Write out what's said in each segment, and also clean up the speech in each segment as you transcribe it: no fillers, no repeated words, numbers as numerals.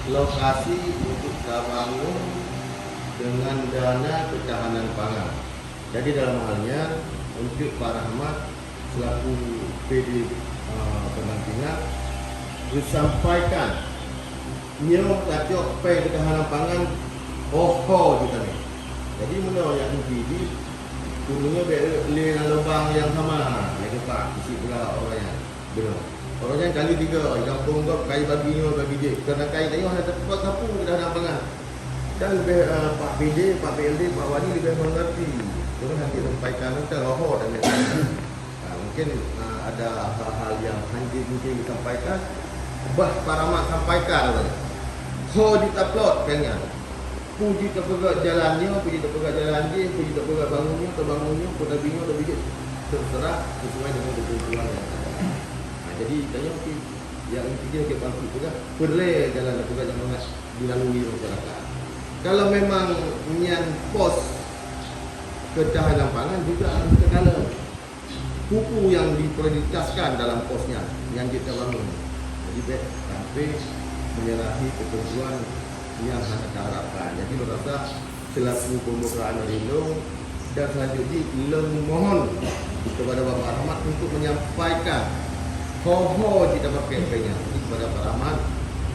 lokasi untuk bangun dengan dana ketahanan pangan. Jadi dalam halnya untuk Pak Rahmat selaku PD pendampingan disampaikan nyo lacok pe ketahanan pangan kita ni. Jadi mana yang ini dulunya beli lubang yang sama lagi Pak isi pula orangnya benar. Orangnya kali 3 kampung kau kai baginya bagi dia kerana kai tengok ada tempat kampung ketahanan pangan. Dan Pak PD, Pak PLD, Pak Wadi lebih mengerti. Cuma nanti sampaikan ke roho dan lain-lain. Mungkin ada hal-hal yang mungkin disampaikan. Pak Rahmat sampaikan. Ho ditaplot kayaknya. Puji terpegat jalannya, puji terpegat jalan dia, puji terpegat bangunnya, pendampingnya, terserah sesuai dengan kebutuhan yang ada. Jadi tanya mungkin yang intinya kita palsu juga perlu jalan terpegat yang mana dilalui masyarakat. Kalau memang nian pos ketahanan pangan juga harus terkala buku yang diprioritaskan dalam posnya yang kita bangun. Jadi sampai menyerahi ketentuan yang kita harapkan. Jadi berasa selaku pembukaan Rindu dan selanjutnya mohon kepada Bapak Rahmat untuk menyampaikan ho kita pakai kepada Pak Rahmat.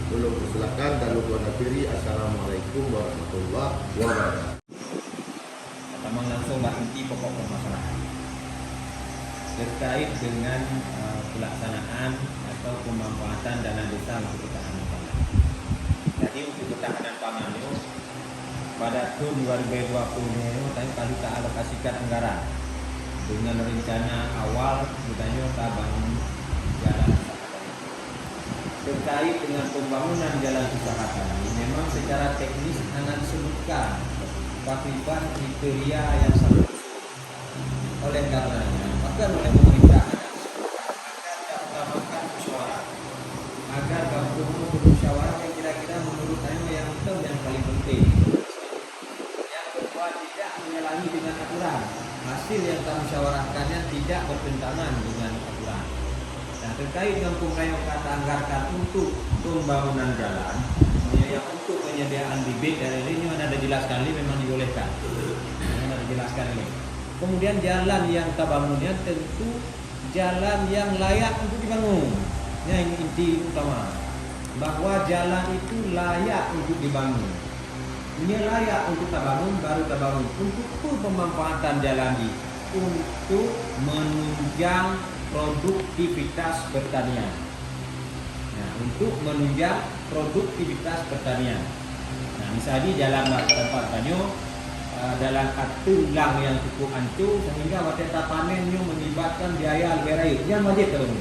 Belum persilakan dan luar akhiri. Assalamualaikum warahmatullahi wabarakatuh. Pertama langsung inti pokok permasalahan terkait dengan pelaksanaan atau pemanfaatan dana desa untuk ketahanan pangan. Jadi untuk ketahanan pangan itu pada tahun 2020 kami kita alokasikan anggaran dengan rencana awal misalnya kita bangun jalan terkait dengan pembangunan jalan usaha tadi. Memang secara teknis akan disebutkan kewajiban kriteria yang sangat oleh karenanya bahkan oleh pemerintah agar utamakan musyawarah, agar gabung musyawarah yang kira-kira menurut saya yang itu yang paling penting. Yang kedua, tidak menyalahi dengan aturan. Hasil yang kita musyawarahkannya tidak bertentangan dengan aturan. Nah, terkait dengan pengayaan kata anggarkan untuk pembangunan jalan, yang untuk penyediaan bibit dari ini ada dijelaskan ini memang dibolehkan. Ada dijelaskan ini. Kemudian jalan yang kita bangunnya tentu jalan yang layak untuk dibangun. Yang inti utama bahwa jalan itu layak untuk dibangun. Ini layak untuk kita bangun baru kita bangun. Untuk pemanfaatan jalan ini untuk menunjang produktivitas pertanian. Nah, untuk menunjang produktivitas pertanian. Nah, misalnya jalan tempat tanyo dalam tulang yang cukup hancur sehingga waktu panennya melibatkan biaya lebih yang wajib terus.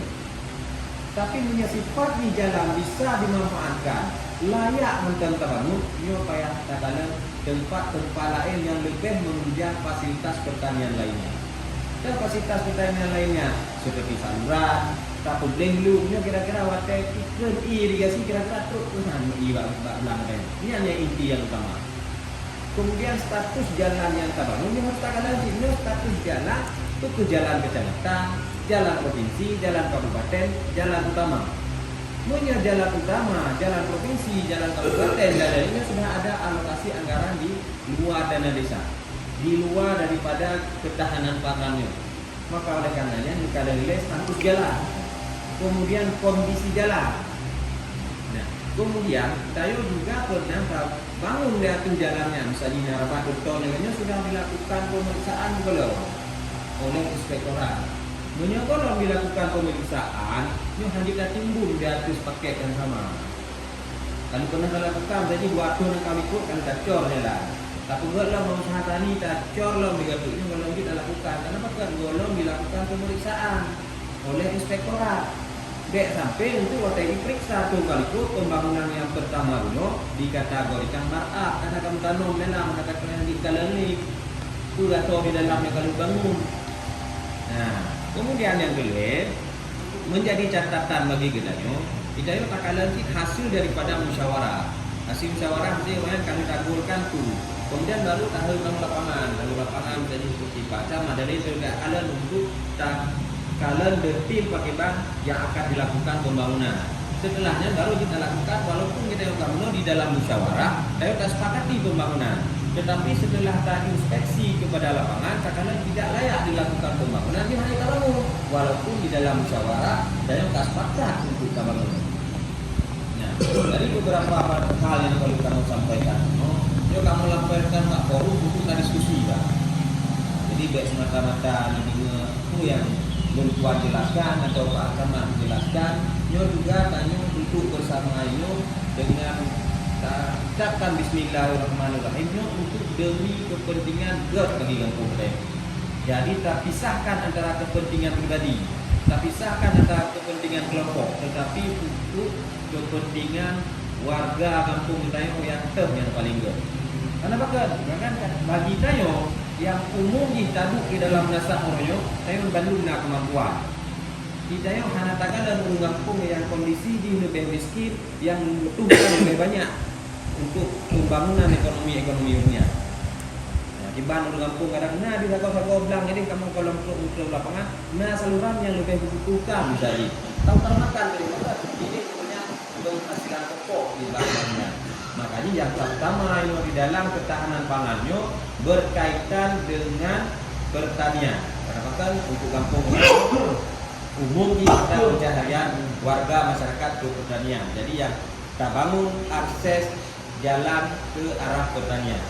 Tapi punya sifat di jalan bisa dimanfaatkan layak untuk bangun, nyo payah katakan tempat-tempat lain yang lebih menunjang fasilitas pertanian lainnya. Dan fasilitas pertanian lainnya seperti saluran, tapu blendlumnya kira-kira watai iklan irigasi kira-kira terus belang ini hanya inti yang utama. Kemudian status jalan yang kita bangun ini harus tak lagi. Ini status jalan itu ke jalan kecamatan, jalan provinsi, jalan kabupaten, jalan utama. Punya jalan utama, jalan provinsi, jalan kabupaten dan lainnya sudah ada alokasi anggaran di luar dana desa, di luar daripada ketahanan pangannya. Maka oleh karenanya kita nilai status jalan, kemudian kondisi jalan. Nah, kemudian tayo juga pernah bangun lihatin jalannya, misalnya Rabat Beton ini sudah dilakukan pemeriksaan belum oleh inspektorat. Kalau dilakukan pemeriksaan, yang hanya timbul di atas paket yang sama. Kalau pernah dilakukan, jadi buat tahun kami ikut kan kacornya lah. Tapi kalau mau usaha tani kacor lah begitu ini kalau kita lakukan. Kenapa kan golong dilakukan pemeriksaan oleh inspektorat. Dek sampai untuk waktu diperiksa tuh kali itu pembangunan yang pertama dulu dikategorikan marah karena kamu tanam dalam mengatakan di kalani itu atau di dalamnya kalau bangun. Nah, kemudian yang kedua menjadi catatan bagi kita kita itu takalan hasil daripada musyawarah. Hasil musyawarah mesti kami tabulkan tuh. Kemudian baru tahu lapangan jadi seperti Pak Cam ada itu enggak untuk kalian detil pakai bank yang akan dilakukan pembangunan. setelahnya baru kita lakukan, walaupun kita umpamanya di dalam musyawarah, kita sepakati pembangunan. Tetapi setelah kita inspeksi kepada lapangan, kadang tidak layak dilakukan pembangunan, dia hanya kita bangun. Walaupun di dalam musyawarah, kita sepakat untuk kita bangun. Nah, dari beberapa hal yang perlu kamu sampaikan, yuk kamu laporkan Pak Forum untuk kita diskusi, Pak. Jadi baik semata-mata ini itu yang belum kuat jelaskan atau Pak Ahmad jelaskan, nyo juga tanya untuk bersama nyo dengan ucapkan Bismillahirrahmanirrahim untuk demi kepentingan GERD bagi kampung kita. Jadi tak pisahkan antara kepentingan pribadi, tak pisahkan antara kepentingan kelompok, tetapi untuk kepentingan warga kampung kita yang paling GERD. Karena bagi kita yang umum ditaduk di dalam nasab orang saya membantu nak kemampuan. Kita yang hanya takkan dan kampung yang kondisi di lebih miskin yang membutuhkan lebih banyak untuk pembangunan ekonomi dunia. Nah, di Bandung kampung kadang di kau bilang jadi kamu kalau untuk lapangan, saluran yang lebih dibutuhkan misalnya. Tahu termakan dari mana? Ini sebenarnya penghasilan pokok di Bandungnya. Makanya yang pertama di dalam ketahanan pangannya berkaitan dengan pertanian. Karena kan untuk kampung umum kita pencahayaan warga masyarakat ke pertanian. Jadi yang kita bangun akses jalan ke arah pertanian.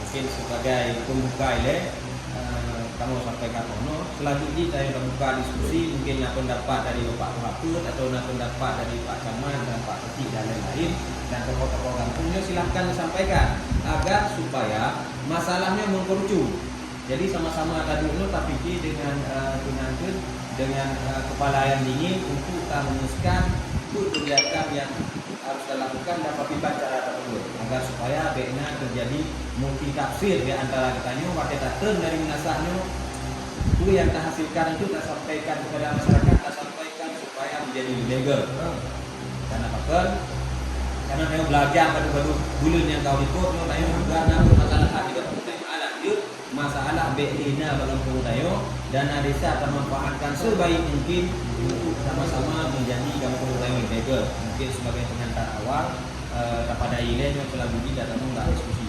Mungkin sebagai pembuka ini kamu sampaikan selanjutnya saya akan buka diskusi mungkin pendapat dari Pak Wakil atau pendapat dari Pak Camat dan Pak Ketik dan lain-lain dan tokoh-tokoh kampungnya silahkan disampaikan agar supaya masalahnya mengkerucut. Jadi sama-sama ada dulu tapi dengan kepala yang dingin untuk kita memutuskan kegiatan yang harus dilakukan dapat dibaca tersebut agar supaya benar terjadi multi tafsir di antara katanya wakil datang dari menasahnya itu yang kita hasilkan itu kita sampaikan kepada masyarakat, kita sampaikan supaya menjadi legal. Karena apa? Karena saya belajar pada bulan yang kau ikut, saya juga nak masalah juga masalah beina balampung tayo dan desa termanfaatkan sebaik mungkin untuk sama-sama menjadi kampung tayo legal. Mungkin sebagai pengantar awal kepada Ile yang telah budi datang untuk diskusi.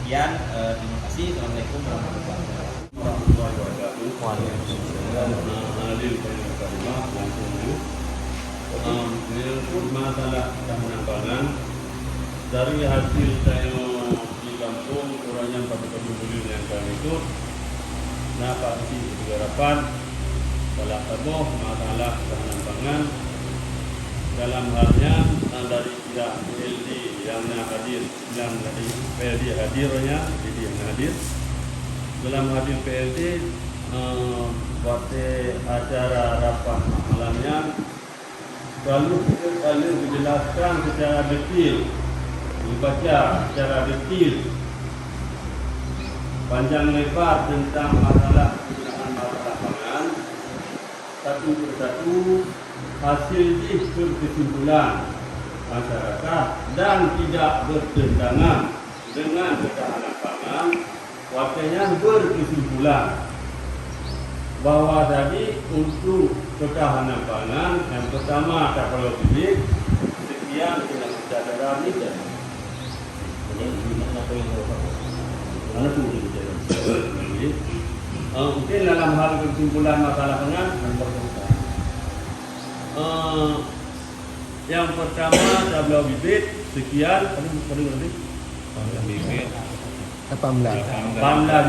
Sekian, terima kasih. Assalamualaikum warahmatullahi wabarakatuh. Masalah ketahanan pangan dari hasil saya di kampung kurangnya 40 bulan yang kami ikut. Nah, Pak Isi harapan salah satu masalah ketahanan pangan dalam halnya dari pihak PLD yang hadir, yang dari PLD hadirnya, jadi yang hadir dalam hadir PLD pada acara rapat malamnya selalu dijelaskan secara detail, dibaca secara detail panjang lebar tentang masalah pangan satu persatu hasil kesimpulan masyarakat dan tidak bertentangan dengan ketahanan pangan. Wakilnya berkesimpulan bahwa tadi untuk ketahanan pangan yang pertama kapal bibit sekian dengan kesadaran ini dan mungkin dalam hal kesimpulan masalah pangan yang pertama kapal bibit sekian bibit 18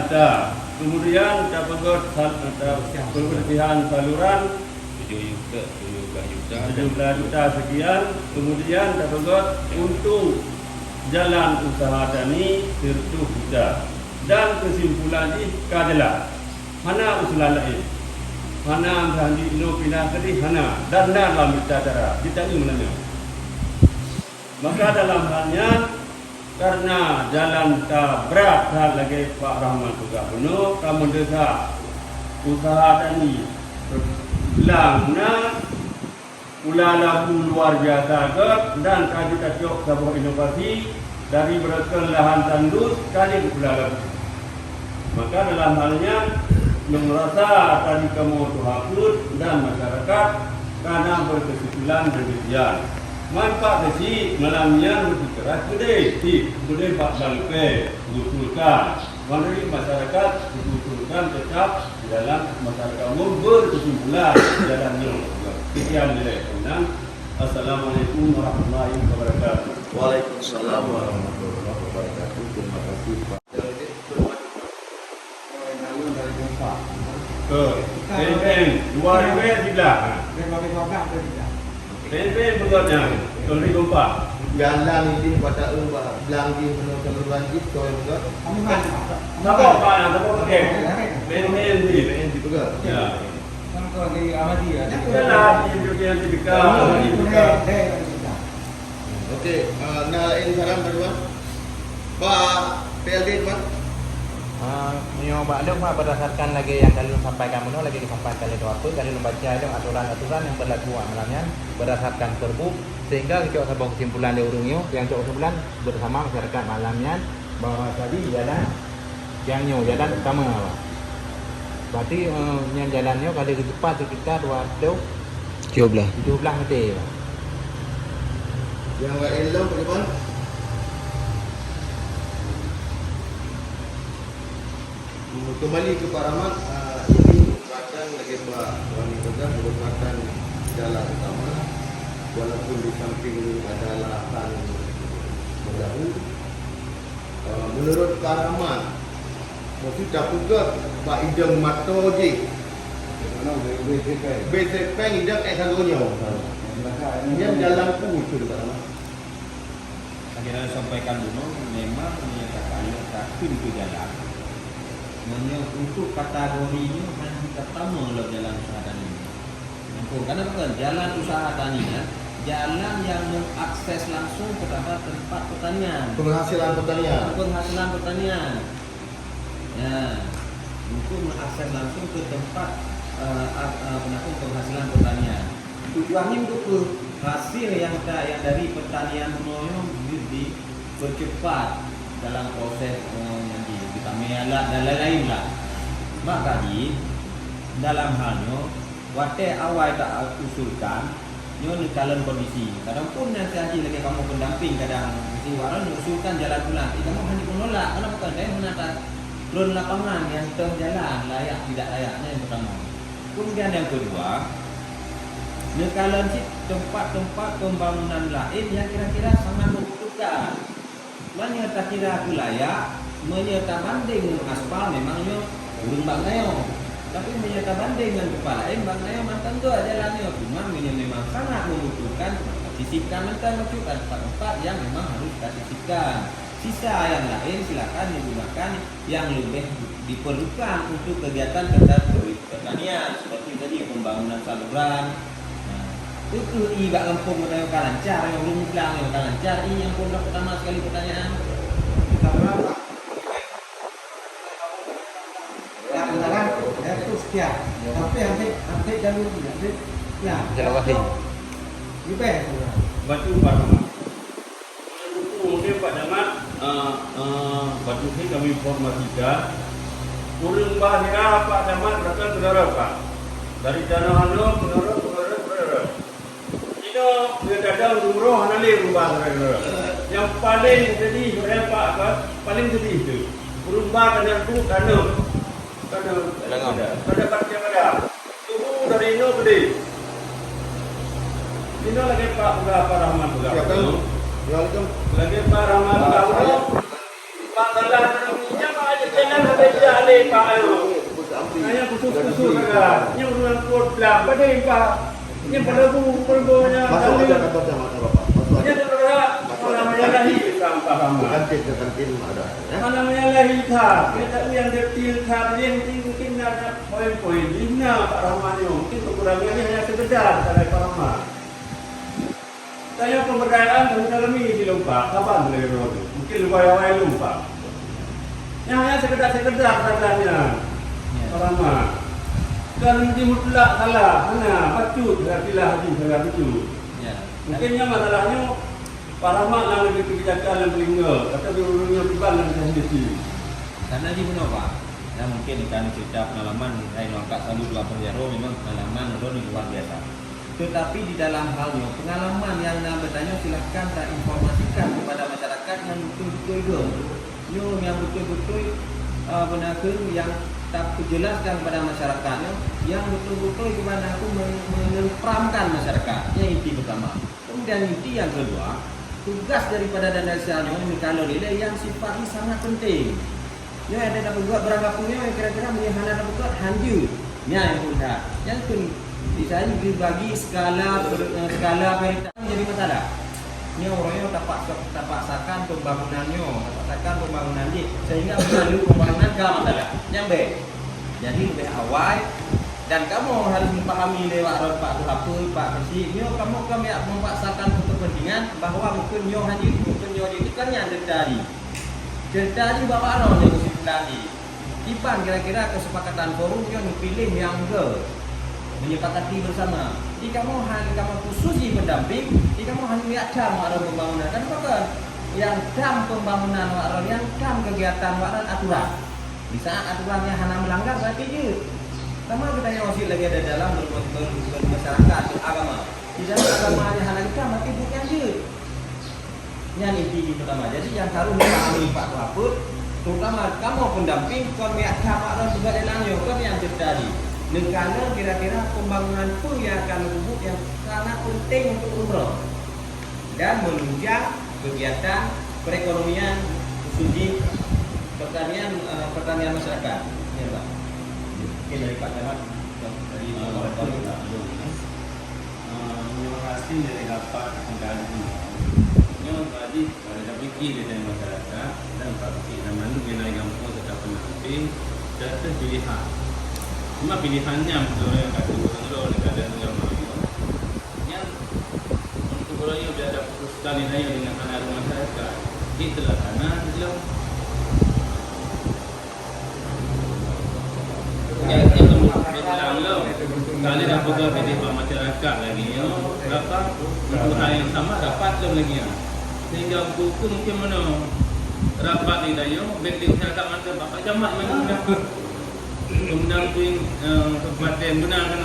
juta. Kemudian dapat kebersihan saluran 17 juta sekian. Kemudian dapat untung jalan usaha tani 100 juta. Dan kesimpulan ini adalah mana usulan lain, mana berhenti pindah tadi, mana dan dalam bicara kita ini menanya. Maka dalam halnya karena jalan tak berat lagi Pak Rahman juga penuh, kamu desa usaha tani langna labu luar biasa dan kali kacok sebuah inovasi dari berakan lahan tandus kali labu. Maka dalam halnya yang merasa tadi kamu tuh dan masyarakat karena berkesimpulan demikian. manfaat besi malamnya lebih keras gede Pak Balpe usulkan mari masyarakat usulkan tetap di dalam masyarakat umum berkesimpulan jalannya. Sekian dari saya. Assalamualaikum warahmatullahi wabarakatuh. Waalaikumsalam warahmatullahi wabarakatuh. Terima kasih Pak. PNPN 2013. PNPN bentuknya Tolri Gompa. Jalan ini pada belanggi penuh wajib kau juga. Siapa Pak yang siapa pakai? PNPN di. Juga. Ya. Ahmadiyah. Yalah, yang dibika. Okey, nak ini saran berdua. Pak PLD Pak. Nyo maklum Pak, berdasarkan lagi yang kalian sampaikan menurut lagi disampaikan oleh apa kalian membaca itu aturan-aturan yang berlaku malamnya berdasarkan perbu sehingga kita sebuah kesimpulan di urungnya yang kesimpulan bersama masyarakat malamnya bahwa tadi jalan yang nyo jalan utama Pak. Berarti yang jalannya kali cepat sekitar 17 meter Pak. Yang elok bagaimana? Kembali ke Pak Rahmat, ini merupakan lagi Pak Wani Pegang merupakan jalan utama walaupun di samping ada lahan berdahu. Menurut Pak Rahmat, mesti tak juga Pak Idam Mato je. BCP Idam satunya. Yang jalan pun itu Pak Rahmat. Akhirnya sampaikan dulu memang menyatakan kaki itu jalan. Untuk kategorinya hanya pertama dalam jalan usaha tani. Karena bukan jalan usaha tani, jalan yang mengakses langsung kepada tempat pertanian. Penghasilan pertanian. Ya, untuk mengakses langsung ke tempat penghasilan pertanian. Tujuannya untuk hasil yang dari pertanian dipercepat dalam proses alat dan lain-lain lah. Maka dalam halnya wate awal tak usulkan nyo ni dalam kondisi kadang pun nanti haji lagi kamu pendamping kadang mesti waran usulkan jalan pulang kamu hanya menolak karena bukan saya menata turun lapangan yang tengah jalan layak tidak layaknya yang pertama. Kemudian yang kedua nekalan tempat-tempat pembangunan lain yang kira-kira sangat membutuhkan. Mana tak kira aku layak menyerta banding dengan aspal memangnya burung bang nayo, tapi menyerta banding dengan kepala bang nayo mantan tu jalannya cuma memang sangat membutuhkan sisipkan mentang tempat-tempat yang memang harus kita sisipkan. Sisa yang lain silakan digunakan yang lebih diperlukan untuk kegiatan pertanian seperti tadi pembangunan saluran. Itu iba kampung menayo lancar yang belum pulang yang lancar ini yang pondok pertama sekali pertanyaan. Ya, tapi hampir jalur hampir ya. Jalan kaki. Gimana? Batu Pak Rahmat. Mungkin Pak Rahmat, batu ini kami informasikan. Urung bahira Pak Rahmat berasal saudara Pak. Dari Danau Hano, Penara. Ini dia datang umroh hanali rumah saudara. Yang paling jadi saya Pak paling sedih itu. Rumah dan itu Kada parti yang ada. Tunggu dari Ino gede. Ino lagi Pak Rahmat juga. Lagi Pak Rahmat juga. Pak Salah namanya Pak aja jangan ada jale Pak ayo. Saya khusus ada. Yang urusan kod belang pada Pak. Yang pada bukunya. Masuk aja kantor sama Bapak. Ini saudara namanya lahir Pak Rahmat. Kantin ada. Namanya lahir tak. Kita yang detail tak ini mungkin ada poin-poin. Ini Pak Rahmat mungkin kekurangannya hanya sekedar dari Pak Rahmat. Saya pemberdayaan dan dalam ini di Lumpak. Kapan boleh rodo? Mungkin lupa-lupa Lumpak. Yang hanya sekedar katanya Pak Rahmat. Dan di mutlak salah, mana bacut, berartilah hadis saya bacut. Mungkinnya masalahnya Pak Rahmat yang lebih kebijakan yang tinggal, kata diurungnya pribadi dan sendiri. Karena di mana Pak? Ya mungkin kan cerita pengalaman saya ngangkat selalu 2 perjaro memang pengalaman itu luar biasa. Tetapi di dalam halnya pengalaman yang nak bertanya silahkan tak informasikan kepada masyarakat yang betul-betul yang betul-betul benar yang tak jelaskan kepada masyarakatnya, yang betul-betul kepada aku menempramkan masyarakat. Yang inti pertama. Kemudian inti yang kedua, tugas daripada dana desanya ini kalau relay yang sifatnya sangat penting. Ya ada dapat buat beranggapannya yang kira-kira menyahana dapat buat hanjur. Ya yang mudah. Yang kedua, saya dibagi skala prioritas menjadi masalah. Ini orangnya tak paksakan pembangunannya, tak paksakan pembangunan dia sehingga melalui pembangunan ke masalah. Yang B. Jadi lebih awal dan kamu harus memahami lewat Pak tu apa, Pak Kesi, kamu memaksakan kepentingan bahawa mungkin nyo hanya mungkin nyo itu kan yang terjadi. Terjadi bapak ano yang kesimpulan ni. Ipan kira-kira kesepakatan forum yang pilih yang ke menyepakati bersama. Jika kamu khususi pendamping, jika kamu hanya lihat jam ada pembangunan kan bukan yang jam pembangunan waran yang jam kegiatan waran aturan. Di saat aturannya hanya melanggar berarti je. Sama kita yang masih lagi ada dalam bermasyarakat agama. Di dalam agama hanya jam berarti bukan je. Yang inti pertama. Jadi yang harus dipahami Pak Waput, terutama kamu pendamping, kau lihat jam waran juga dalam yang terjadi. Negara kira-kira pembangunan pun yang akan berhubung yang sangat penting untuk umroh dan menunjang kegiatan perekonomian khususnya pertanian masyarakat. Ya Pak. Oke dari Pak Camat dari terima kasih dari dapat mengganti. Yang tadi pada fikir dari masyarakat dan Pak Fikir Namanu mengenai kampung tetap pendamping dan pilihan. Cuma pilihannya betul yang kata gubernur negara negara Melayu yang untuk Melayu dia ada putus sekali naya dengan anak masyarakat itulah karena dalam yang berulang lo kali dah pegang di masyarakat lagi ya dapat untuk hal yang sama dapat lagi ya sehingga buku mungkin mana rapat ni dah bagi masyarakat masa bapak jamat mana mendamping kabupaten benar kan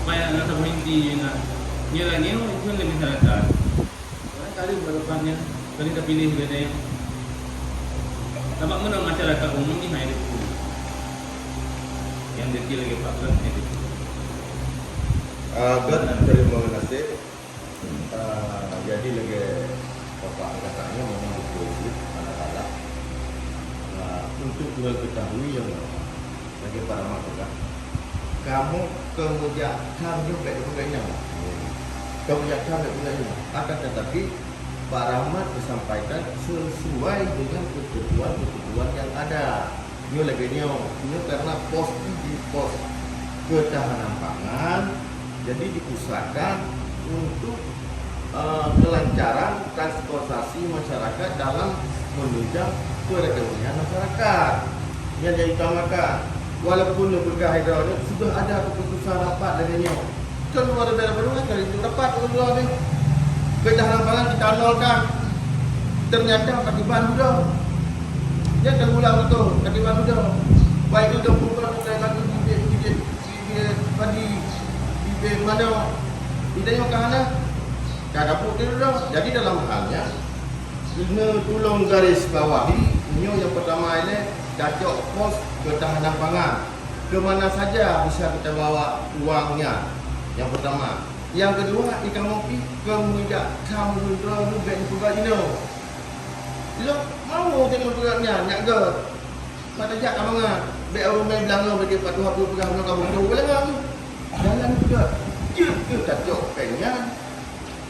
supaya nak berhenti nak nilai itu lebih masyarakat. Kali berdepannya kali kita pilih beda yang nampak mana masyarakat umum ni hanya itu yang detail lagi Pak Gan itu. Terima kasih. Jadi lagi bapak katanya memang betul anak-anak untuk dua ketahui yang bagi para masyarakat, kamu kemudian juga sebagainya, kemudian juga akan tetapi Pak Rahmat disampaikan sesuai dengan kebutuhan yang ada. Ini lagi ini karena pos ketahanan pangan, jadi dipusatkan untuk kelancaran transportasi masyarakat dalam menunjang perekonomian masyarakat. Yang diutamakan. Walaupun lembaga hidrolik sudah ada keputusan rapat dengannya. Kan luar biasa baru kan itu rapat luar ni. Ketahanan pangan kita nolkan. Ternyata akibat mudah. Dia akan ulang betul akibat mudah. Baik itu dah bukan bukan lagi di mana ditanya ke mana. Dah dapat dulu dah. Jadi dalam halnya kena tolong garis bawahi yang pertama ini dajak pos ketahanan pangan. Ke mana saja bisa kita bawa uangnya. Yang pertama. Yang kedua, ikan mopi kemudian kamu drone beg juga ini. Lo mau tengok programnya nyak ke? Mata jak amanga. Beg orang main bilang lo bagi 40 pegang kamu tu belang. Jalan juga. Kita dajak pengen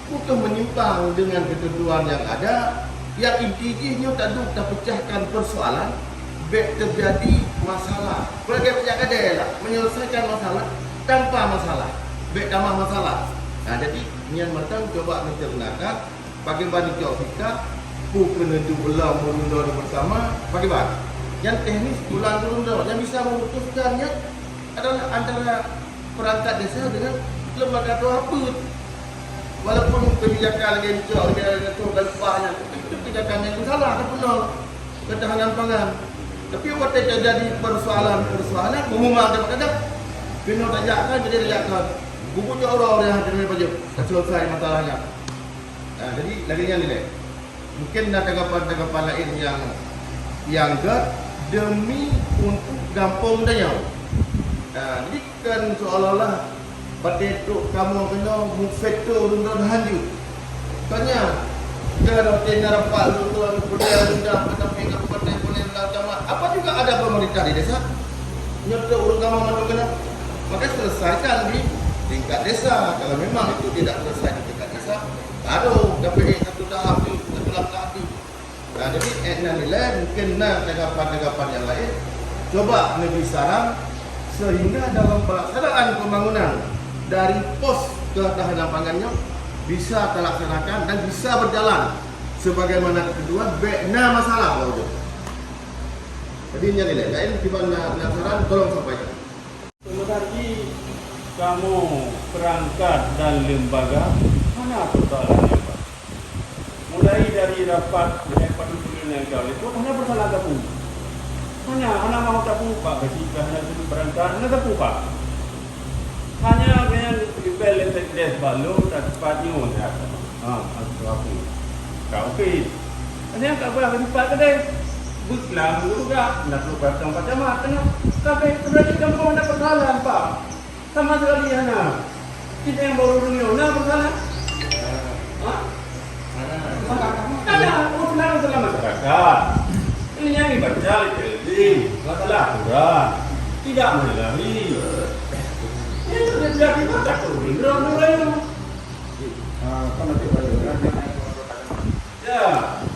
bukan menyimpang dengan ketentuan yang ada. Yang intinya tak pecahkan persoalan. Bek terjadi masalah. Berbagai pihak ada menyelesaikan masalah tanpa masalah. Bek tambah masalah. Nah, jadi Nian Mertang coba mencernakan bagaimana kita penentu belah merundor bersama bagaimana. Yang teknis bulan merundor yang bisa memutuskannya adalah antara perangkat desa dengan lembaga tuaput. Walaupun kebijakan lagi hijau, itu galpahnya itu kebijakan yang salah kan benar ketahanan pangan. Tapi waktu terjadi persoalan umum ada kadang kena tajakkan jadi tajakkan. kumpulnya orang yang hadir baju selesai masalahnya. Jadi lagi ni mungkin ada tanggapan-tanggapan lain yang demi untuk gampang daya. Jadi kan seolah-olah pada itu kamu kena mufeto rundan hanju. Tanya kalau tena rapat rundan budaya rundan tetapi kabupaten boleh ulama apa juga ada pemerintah di desa nyerta urus kamu mandu kena. Maka selesaikan di tingkat desa. Kalau memang itu tidak selesai di tingkat desa, baru dapat satu tahap tu, satu langkah tu. Jadi nilai mungkin tanggapan-tanggapan yang lain coba lebih sarang sehingga dalam pelaksanaan pembangunan dari pos ketahanan pangannya bisa terlaksanakan dan bisa berjalan sebagaimana kedua bena masalah baru. Jadi ini nilai lain tiba saran tolong sampaikan. Sebenarnya kamu perangkat dan lembaga mana persoalannya Pak? Mulai dari rapat dengan penduduk yang jauh itu hanya bersalah kamu. Hanya mau tak Pak, ketika hanya itu perangkat, hanya tak Pak. Hanya dengan email letak des balu dan sepatnya ya. Aku. Kau okey. Hanya tak boleh tempat kedai. Buklam juga nak lupa macam-macam. Tapi berarti kamu ada persoalan Pak. Sama sekali hanya. Kita yang baru dunia, nak persoalan? Ada, persoalan dalam masyarakat. Ini yang dibaca di masalah aturan. Tidak menyalahi. Itu sudah dibaca turun mulai itu. Ya.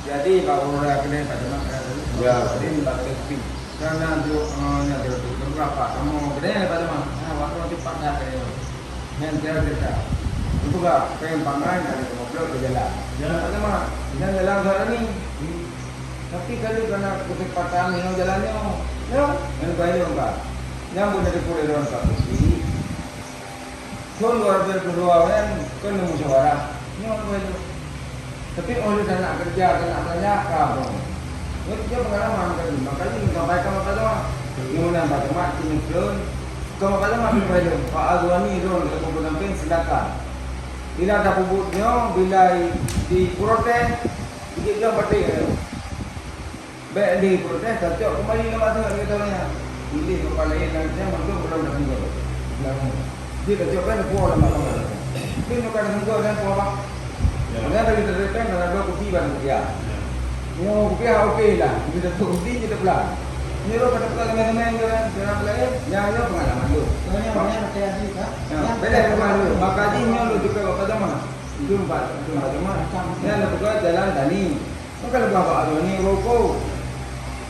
Jadi kalau orang kena pada masyarakat Ya. ini bagi tepi. Karena dia nyata tu berapa kamu kena pada mana? Waktu nanti pakai kayak yang kita. Itu gak pengen pangan dari mobil ke jalan. Ya. Pada mana? Yang jalan sekarang ni. Tapi kalau karena kecepatan yang jalannya, ya, yang baik orang. Yang boleh dipulih orang tak. Kon luar biasa kedua kan nemu musyawarah. Ini orang baik. Tapi oleh nak kerja nak banyak kamu. Dia pengalaman kan, makanya kita baikkan kepada gimana macam ini pun. Kalau pada masih perlu, Pak Azwani itu untuk pendamping silakan. Bila ada pupuknya, bila diprotes, dia berarti baik diprotes, tapi kembali lewat tu kita tanya. Ini kepala yang nanti belum datang dulu. Dia tak jawab kan kuah dalam malam. Dia nak ada tunggu dan kuah. Kemudian dari terdepan ada 2 kopi baru dia. Yang kopi okey lah. Kita tu kopi kita pulang. Ini lo pada teman-teman dalam lain yang ada pengalaman tu. Sebenarnya banyak kreasi Pak. Beda pengalaman tu. Makanya lo juga pada mana? Itu empat macam. Yang lepas jalan tani. Maka lepas Pak Azwani rokok.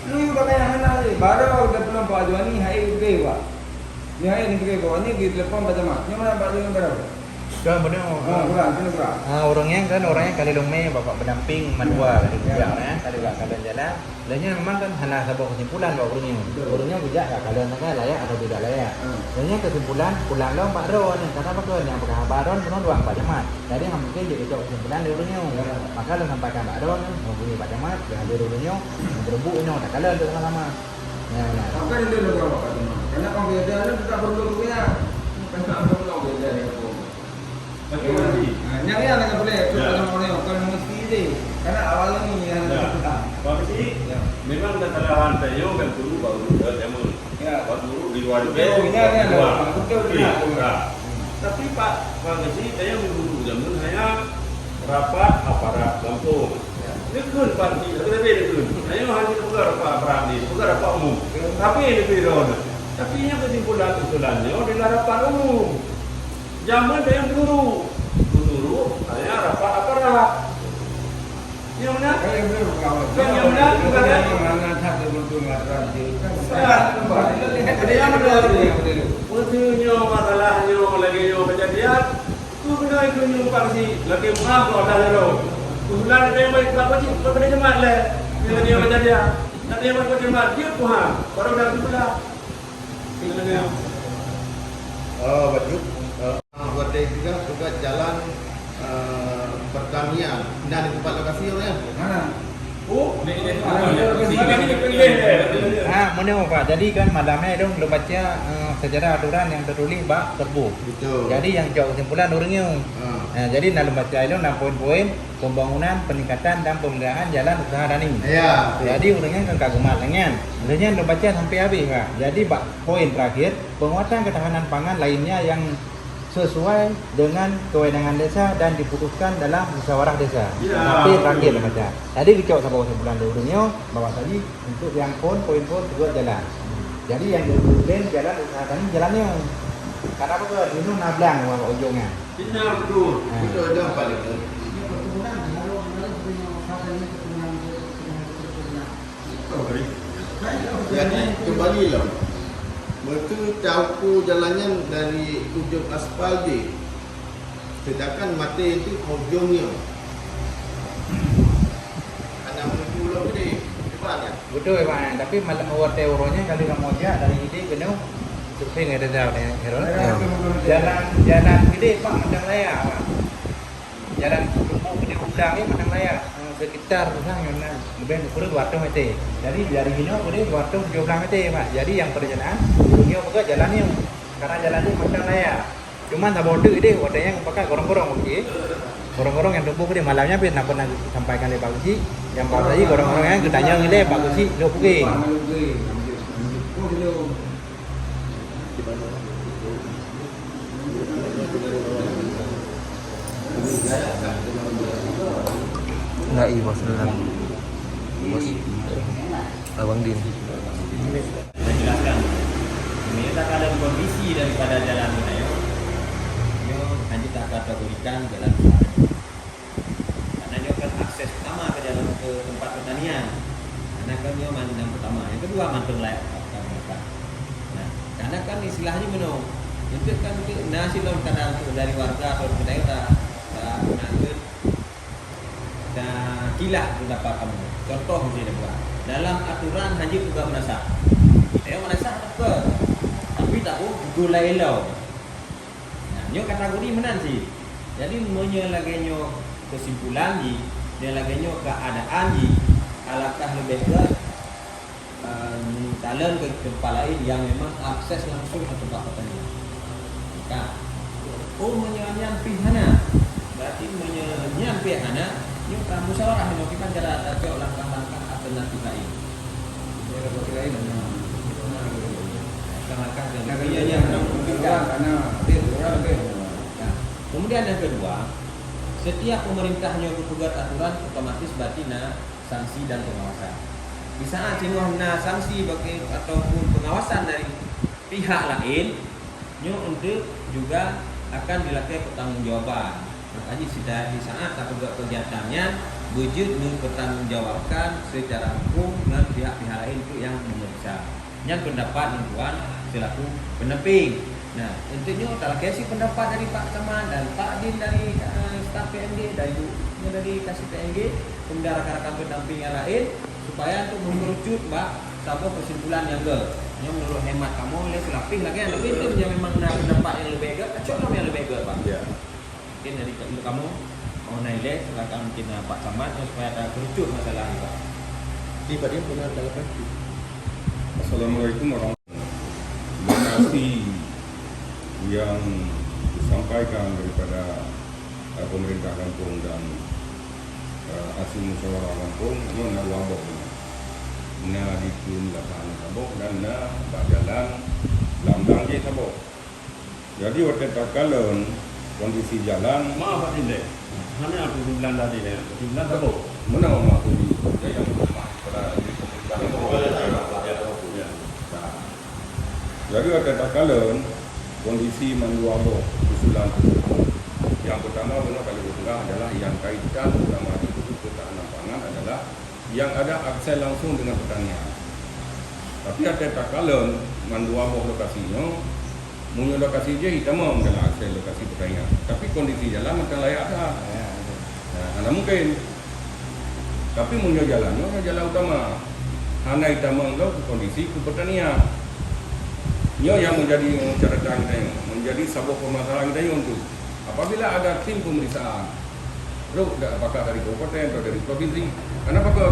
Lu juga kayak anak ni. Baru udah belum Pak Azwani hai gede Pak. Ni hai ni gede Pak. Ni kita telepon pada mana? Ni mana Pak Azwani berapa? Kan benar. Kurang, kena kurang. Orangnya kali lomeh bapak pendamping madua kali bijak kali gak kalian jalan. Lainnya memang kan hanya sebuah kesimpulan bapak orangnya bijak gak kalian sangat layak atau tidak layak. Lainnya kesimpulan pulang dong Pak Ron kata Pak Ron yang berkah Pak Ron penuh doang Pak Jamat. Jadi yang mungkin jadi kesimpulan dari orangnya. Maka lo sampaikan Pak Ron menghubungi Pak Jamat dengan dari orangnya berebut ini tak kalian untuk sama. Ya benar. Maka itu lo berapa Pak Jamat? Karena kalau beda lo tidak perlu punya. Karena perlu beda ni. Bagaimana sih? Yang ni anak boleh. Kalau orang mesti je. Karena awalnya ni yang Pak sih, memang kesalahan saya kan dulu baru demo. Ya. Baru di luar itu. Ini ada. Betul benar. Tapi Pak sih saya dulu zaman saya rapat aparat Lampung. Ini kun parti, kita beda kun. Saya hanya bukan rapat ni, bukan rapat umum. Tapi ini beda. Tapi yang kesimpulan usulannya di rapat umum. Zaman saya dulu, saya rapat aparat. Yang mana? Yang mana? Bukan kan? Mana tak betul ngaran dia. Ada yang mana? Maksudnya masalahnya lagi yang kejadian. Tu kena ikut yang parti. Lagi maaf kalau dah lalu. Usulan ada yang baik apa sih? Kau kena jemaat le. Bila dia kejadian. Nanti yang baik jemaat dia Tuhan. Baru dah tu pula. Bila dia. Bajuk. Buat juga jalan pertanian dan di tempat lokasi orang. Mana? Oh, Mana Pak? Jadi kan malamnya dong lu baca sejarah aturan yang tertulis bak terbuk. Betul. Jadi yang jauh kesimpulan orangnya. Jadi dalam baca itu 6 poin-poin pembangunan, peningkatan dan pemeliharaan jalan usaha tani. Ya. Jadi orangnya kan kaguman dengan. Orangnya lu baca sampai habis Pak. Jadi bak poin terakhir penguatan ketahanan pangan lainnya yang sesuai dengan kewenangan desa dan diputuskan dalam musyawarah desa. Ya. Tapi terakhir baca. Tadi dicok sama kesimpulan orangnya bahwa tadi untuk yang poin-poin juga jalan. Jadi yang dibutuhin jalan usaha tani jalannya. Karena apa tuh? Dulu nablang sama ujungnya. benar betul. Betul itu yang paling penting. Jadi kembali lah. Mereka campur jalannya dari ujung aspal dia. Sedangkan mata itu ujungnya. Ada pulau gede. Depannya. Betul Pak. Tapi malam awal teorinya kali kamu aja dari ide kena surfing ada jauh ya. Jalan gede Pak macam layak Pak. Jalan tumbuh gede udang ni macam layak. Sekitar orang yang lebih kurang 200 meter. Jadi dari sini boleh 217 meter Pak. Jadi yang perjalanan dunia juga jalannya karena jalannya macam layak. Cuman tak bodoh ide wadahnya pakai gorong-gorong okey. Gorong-gorong yang tumbuh gede malamnya pun nak pernah sampaikan oleh Pak Kusi. Yang Pak tadi gorong-gorong yang ketanya ngile Pak Kusi lo pergi. Enggak iya bos dalam bos Abang Din. Saya jelaskan. Ini tak ada kondisi daripada jalan ini ayo. Yo hanya tak kategorikan jalan usaha. Karena dia kan akses utama ke jalan ke tempat pertanian. Karena kan dia yang pertama, yang kedua mantul layak mereka. Nah, karena kan istilahnya menung. Itu kan nasi lom kadang dari warga atau kita nak dan kilah pendapat kamu. Contoh misalnya buat dalam aturan haji juga menasah. Saya menasah apa? Tapi tak gulai lau. Nah, nyo kategori mana sih? Jadi menyo lagi nyo kesimpulan ji, dia lagi nyo keadaan ji. Alangkah lebih ke talent ke tempat lain yang memang akses langsung ke tempat pertanian. Nah, menyanyian pihana. Berarti menyanyian pihana. Yung musyawarah melakukan cara cok langkah-langkah alternatif lain. Alternatif lain langkah dan yang memungkinkan karena kemudian yang kedua, setiap pemerintahnya bertugas aturan otomatis berarti sanksi dan pengawasan. Di saat jenuhna sanksi bagi ataupun pengawasan dari pihak lain, nyo untuk juga akan dilakukan pertanggungjawaban. Makanya di saat kegiatannya wujud mempertanggungjawabkan secara hukum dengan pihak-pihak lain itu yang memeriksa. Yang pendapat lingkungan selaku pendamping. Nah, tentunya tak kasih pendapat dari Pak Camat dan Pak Din dari staf PMG dari kasih PMG, kemudian rakan-rakan pendamping yang lain supaya untuk mengerucut sebuah kesimpulan yang menurut hemat kamu oleh selapih lagi yang lebih itu yang memang pendapat yang lebih baik, cocok yang lebih baik Pak. Ya. Mungkin dari untuk kamu mau naik silakan mungkin Pak Camat supaya ada kerucut masalah ini Pak. Di Pak Din punya tanggapan? Assalamualaikum warahmatullahi wabarakatuh. Donasi yang disampaikan daripada pemerintah Lampung dan hasil musyawarah Lampung itu nak wabok, nak ditun lapangan sabok dan nak jalan lambang je sabok. Jadi waktu takalon kondisi jalan Maaf Pak Indek. Hanya aku bilang tadi ni. Bilang apa? mana mak aku di yang pada jadi waktu takalon kondisi manuabo usulan yang pertama benar kali utama adalah yang kaitan utama itu ketahanan pangan adalah yang ada akses langsung dengan pertanian. Tapi ada takalon manuabo lokasinya punya lokasi je hitam dalam akses lokasi pertanian. Tapi kondisi jalan macam layak dah. Nah, mungkin. Tapi punya jalannya jalan utama. Hanya hitam ke kondisi ke pertanian. Ini yang menjadi catatan kita, menjadi sebuah permasalahan kita untuk apabila ada tim pemeriksaan Terus apakah dari kabupaten atau dari provinsi. Kenapa ke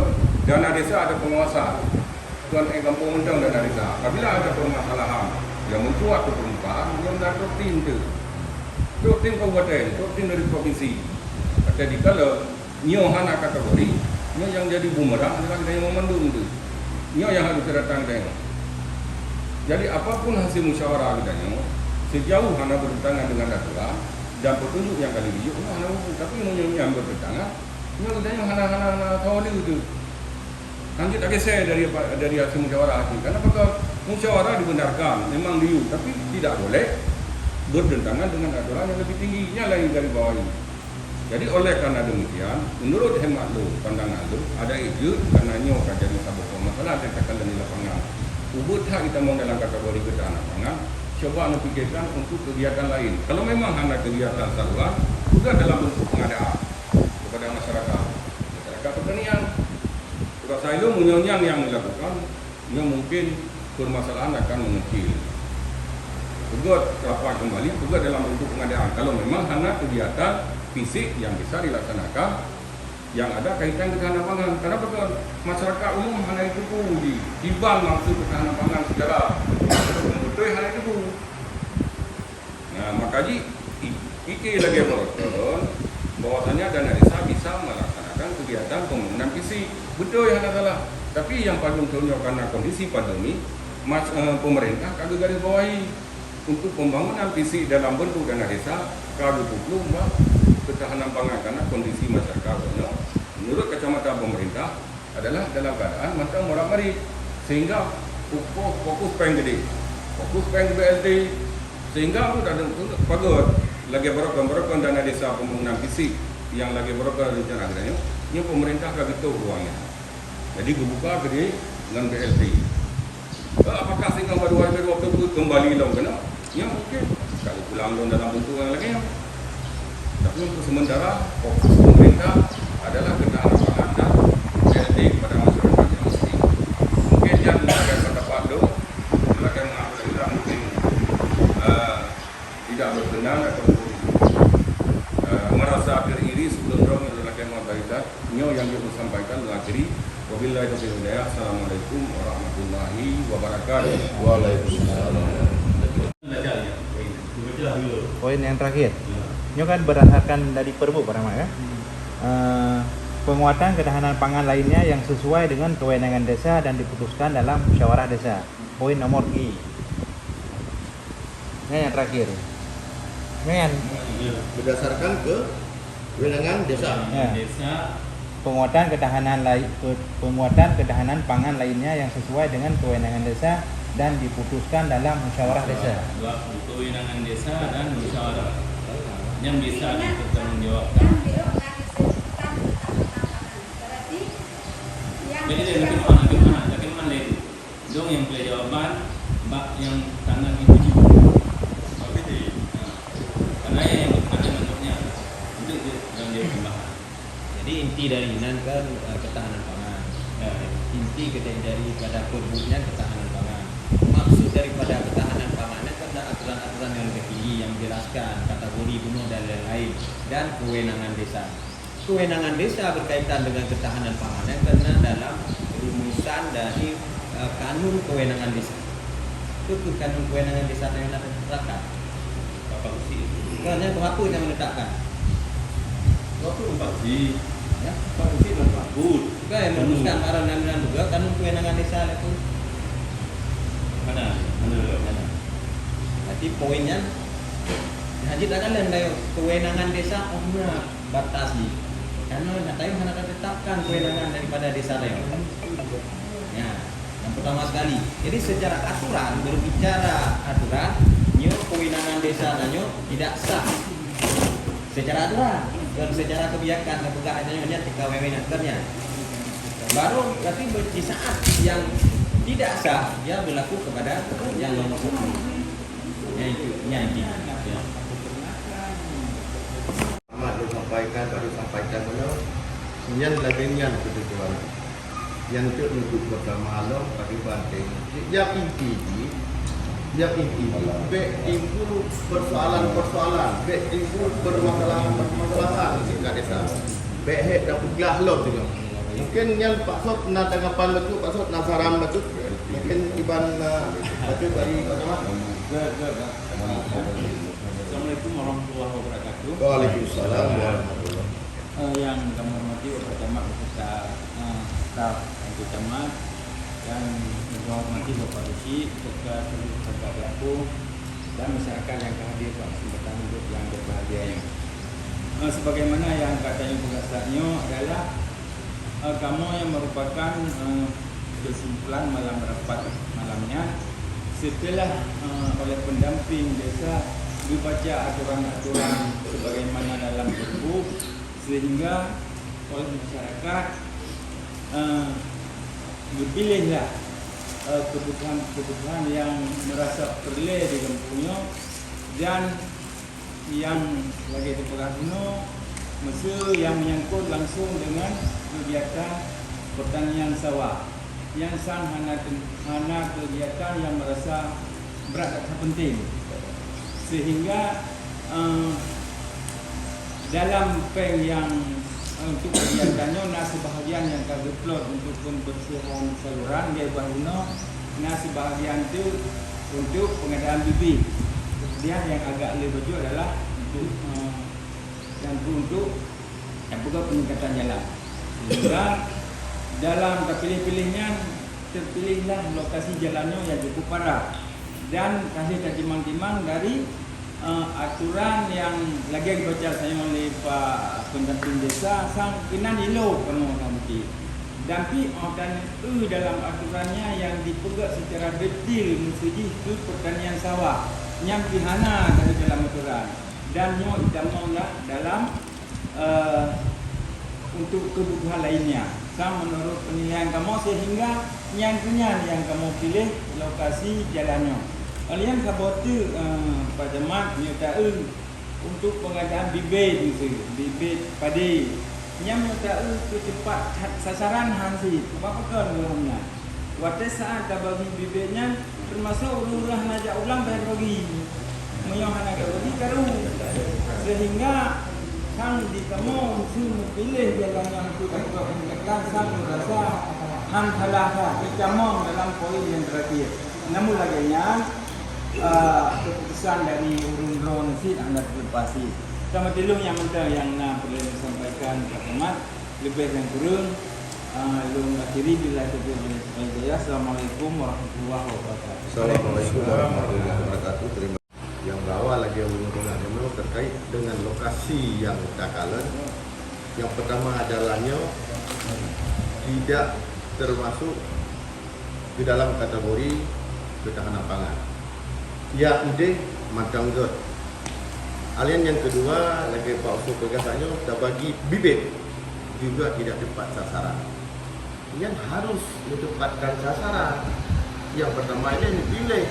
dana desa ada penguasa. Tuan kampung undang dana desa. Apabila ada permasalahan yang mencuat ke permukaan, yang ada tim tu. Tim kabupaten, tim dari provinsi. Jadi kalau nyo hana kategori, nyo yang jadi bumerang adalah kita yang memandung tu. Nyo yang harus datang tengok. Jadi apapun hasil musyawarah kita nyo, sejauh hana bertentangan dengan aturan dan petunjuk yang kali dijuk, hana tapi nyo yang bertentangan, nyo kita yang hana tahu tu. Nanti tak kisah dari hasil musyawarah ini. Karena apakah musyawarah dibenarkan, memang diu, tapi tidak boleh bertentangan dengan aturan yang lebih tingginya lagi dari bawah ini. Jadi oleh karena demikian, menurut hemat lu, pandangan lu, ada ide karena nyo kajian sabuk masalah tekan di lapangan. Ubud hak kita mau dalam kategori ketahanan pangan, coba anda fikirkan untuk kegiatan lain. Kalau memang hanya kegiatan saluran, juga dalam bentuk pengadaan kepada masyarakat pertanian. Kalau saya lu munyonyang yang dilakukan, mungkin permasalahan akan mengecil. Juga rapat kembali, juga dalam bentuk pengadaan. Kalau memang hanya kegiatan fisik yang bisa dilaksanakan, yang ada kaitan ketahanan pangan. Karena betul masyarakat umum hanya itu di bank langsung ketahanan pangan secara betul hanya itu. Nah makanya iki lagi berlaku bahwasanya dana desa bisa melaksanakan kegiatan pembangunan fisik. Betul yang ada salah. Tapi yang paling contohnya karena kondisi pandemi, pemerintah kagak garis bawahi untuk pembangunan fisik dalam bentuk dana desa kagak perlu ketahanan pangan karena kondisi masyarakat menurut kacamata pemerintah adalah dalam keadaan macam morak-marik sehingga fokus pengen gede, fokus pengen BLT sehingga aku dah pagut lagi berokon dana desa pembangunan fisik yang lagi berokon rencana agraria ini pemerintah kagak tahu ruangnya jadi kebuka gede dengan BLT. Apakah sehingga pada waktu itu kembali long kena? Ya mungkin kalau pulang long dalam bentuk yang lain. Tapi untuk sementara fokus pemerintah adalah ketahanan pangan dan BLT kepada masyarakat yang mesti. Mungkin yang sebagai pendapat lo, sebagai mengapresiasi mungkin tidak berkenan atau merasa teriri sebelum dong adalah kemah baridat. Nyo yang dia sampaikan mengakhiri. Wabillahi taufiq wal hidayah. Assalamualaikum warahmatullahi wabarakatuh. Waalaikumsalam. Poin yang terakhir. Ini kan berdasarkan dari Perbu pertama ya. Penguatan ketahanan pangan lainnya yang sesuai dengan kewenangan desa dan diputuskan dalam musyawarah desa. Poin nomor I. Ini yang terakhir. Ini yang Berdasarkan ke kewenangan desa. ya. Penguatan ketahanan pangan lainnya yang sesuai dengan kewenangan desa dan diputuskan dalam musyawarah desa. Kewenangan desa dan musyawarah yang bisa dipertanggungjawabkan. Jadi dari lagi mana itu? Dong yang pilih jawaban, mbak yang tangan itu juga. Karena yang bertanya menurutnya itu yang dia tambahkan. Jadi inti dari Inan kan ketahanan pangan. Inti daripada perbuknya ketahanan pangan. Maksud daripada ketahanan pangannya karena aturan-aturan yang lebih tinggi yang menjelaskan kategori bunuh dan lain-lain dan kewenangan desa. Kewenangan desa berkaitan dengan ketahanan pangannya karena dalam rumusan dari kanun kewenangan desa. Itu kanun kewenangan desa yang ditetapkan. Bapak Usi. Karena berapa yang menetapkan? Waktu pasti, Ya, Pak Usi berpabut. juga yang merumuskan arahan juga kanun kewenangan desa itu. Mana? Jadi poinnya haji tak kalian dari kewenangan desa omna batasi. Karena nak tahu mana akan tetapkan kewenangan daripada desa tayo. Ya, yang pertama sekali. Jadi secara aturan berbicara aturan, nyo kewenangan desa nanyo tidak sah. Secara aturan dan secara kebijakan kepegaannya TKWW nakernya. Baru berarti di saat yang tidak sah dia berlaku kepada yang nomor hukum. Ya itu, ya. Amat disampaikan benar. Yang lainnya ketentuan. Yang itu untuk bersama alam bagi banting. Yang inti yang inti. Baik timbul persoalan-persoalan, baik timbul permasalahan-permasalahan di tingkat desa. Baik hek dapat gelah lo juga. Mungkin yang Pak Sot nak tanggapan betul, Pak Sot nak saran betul. Mungkin Iban betul dari Pak Camat. Assalamualaikum warahmatullahi wabarakatuh. Waalaikumsalam warahmatullahi. Yang kami hormati Bapak Camat beserta staf Ibu Camat dan kami hormati Bapak Rusi beserta seluruh peserta pelaku dan masyarakat yang hadir pada kesempatan hidup yang berbahagia ini. Sebagaimana yang katanya pengasasnya adalah kamu yang merupakan kesimpulan malam rapat malamnya setelah oleh pendamping desa dibaca aturan-aturan sebagaimana dalam perbu sehingga oleh masyarakat dipilihlah kebutuhan-kebutuhan yang merasa perlu di kampungnya dan yang lagi diperhatikan mesra yang menyangkut langsung dengan kegiatan pertanian sawah yang hana kegiatan yang merasa berat dan penting sehingga dalam peng yang untuk kegiatannya sebahagian yang kami plot untuk pembersihan saluran dia bahuno sebahagian itu untuk pengadaan bibit. Kemudian yang agak lebih baju adalah untuk yang juga peningkatan jalan. Sehingga dalam terpilih-pilihnya terpilihlah lokasi jalannya yang cukup parah dan kasih timang-timang dari aturan yang lagi dibaca saya oleh Pak pendamping desa sang kinan ilo kamu nanti. Dan dalam aturannya yang dipegang secara detail mesti itu pertanian sawah yang pihana dari dalam aturan dan nyo idamlah dalam untuk kebutuhan lainnya. Sang menurut penilaian kamu sehingga yang kamu pilih lokasi jalannya. Kalian kabote Pak Camat nyatakan untuk pengadaan bibit bibit padi. Yang nyatakan cepat sasaran hansi. Apa kan ulangnya? Waktu saat bagi bibitnya termasuk ulah najak ulang bayar bagi. Menyohana bagi karu. Sehingga sang di kamu pilih jalan yang sudah mengekan sang merasa hantalah dicamong dalam poin yang terakhir. Namun laginya keputusan dari urun drone sih anda terlepasi. Sama dulu yang mentah yang perlu disampaikan Pak Camat lebih dan kurang belum akhiri bila terjadi. Assalamualaikum warahmatullahi wabarakatuh. Assalamualaikum warahmatullahi wabarakatuh. Terima kasih. Yang berawal lagi hubungan yang terkait dengan lokasi yang dikatakan. Yang pertama jalannya tidak termasuk di dalam kategori ketahanan pangan. Ya ide macam itu. Alian yang kedua lagi Pak Usul pegasannya dah bagi bibit juga tidak tepat sasaran. Yang harus ditempatkan sasaran. Yang pertama ini dipilih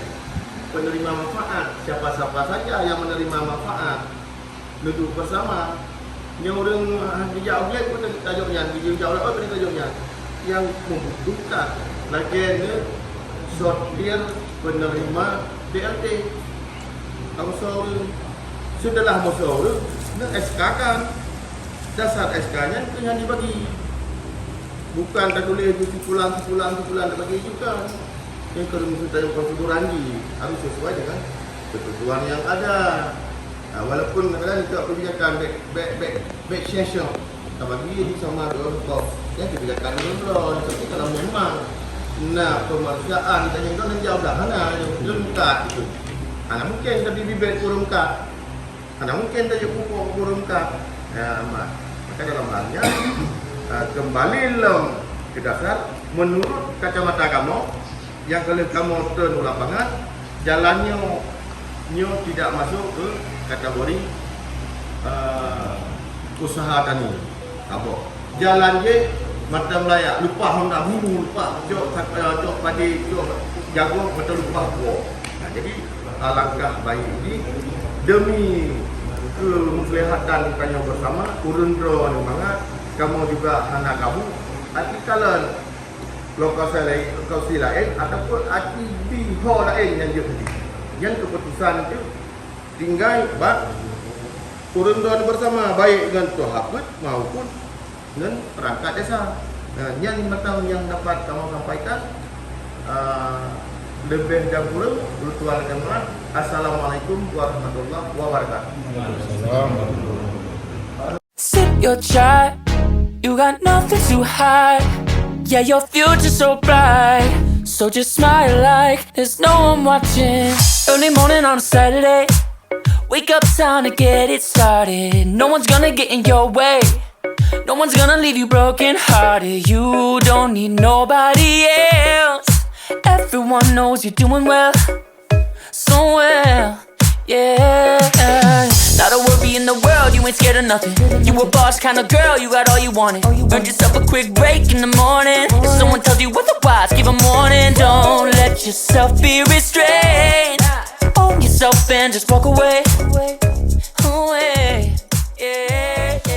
penerima manfaat, siapa-siapa saja yang menerima manfaat duduk bersama. Yang orang bijak objek pun tajuknya, bijak objek pun tajuknya. Yang membutuhkan lagi ini sortir penerima BLT. Setelah musyawarah, SK kan dasar SK-nya itu yang dibagi. Bukan tertulis kumpulan dibagi juga. Yang kalau tanya prosedur lagi harus sesuai dengan ketentuan yang ada. Walaupun kadang-kadang itu kebijakan back session, kita bagi di sama dengan yang kebijakan dulu. Tapi kalau memang pemanusiaan tanya itu nanti jauh dah, belum kat itu. Mungkin tapi bibit kurung kat. Mungkin tanya pupuk kurung kat. Maka dalam halnya kembali ke dasar menurut kacamata kamu yang kalau kamu turun lapangan jalannya tidak masuk ke kategori usaha tani. Jalan je macam layak lupa hendak buru lupa jok padi jok jagung betul lupa buah. Jadi alangkah baik ini demi kemaslahatan kanya bersama urun drone mangat kamu juga anak kamu hati kalian lokasi lain ataupun hati biho lain yang dia tadi yang keputusan itu tinggal turun doa bersama baik dengan Tuan Hafid maupun dengan perangkat desa. Nah, yang 5 tahun yang dapat kamu sampaikan lebih dan kurang Tuhan akan mohon. Assalamualaikum warahmatullahi wabarakatuh. Sip your chai, you got nothing to hide. Yeah, your future's so bright, so just smile like there's no one watching. Early morning on a Saturday, wake up time to get it started. No one's gonna get in your way, no one's gonna leave you broken hearted. You don't need nobody else. Everyone knows you're doing well, so well, yeah. Not a worry in the world, you ain't scared of nothing. You a boss kind of girl, you got all you wanted. Earned yourself a quick break in the morning. If someone tells you otherwise, give 'em warning. Don't let yourself be restrained. Own yourself and just walk away. Away, yeah, yeah.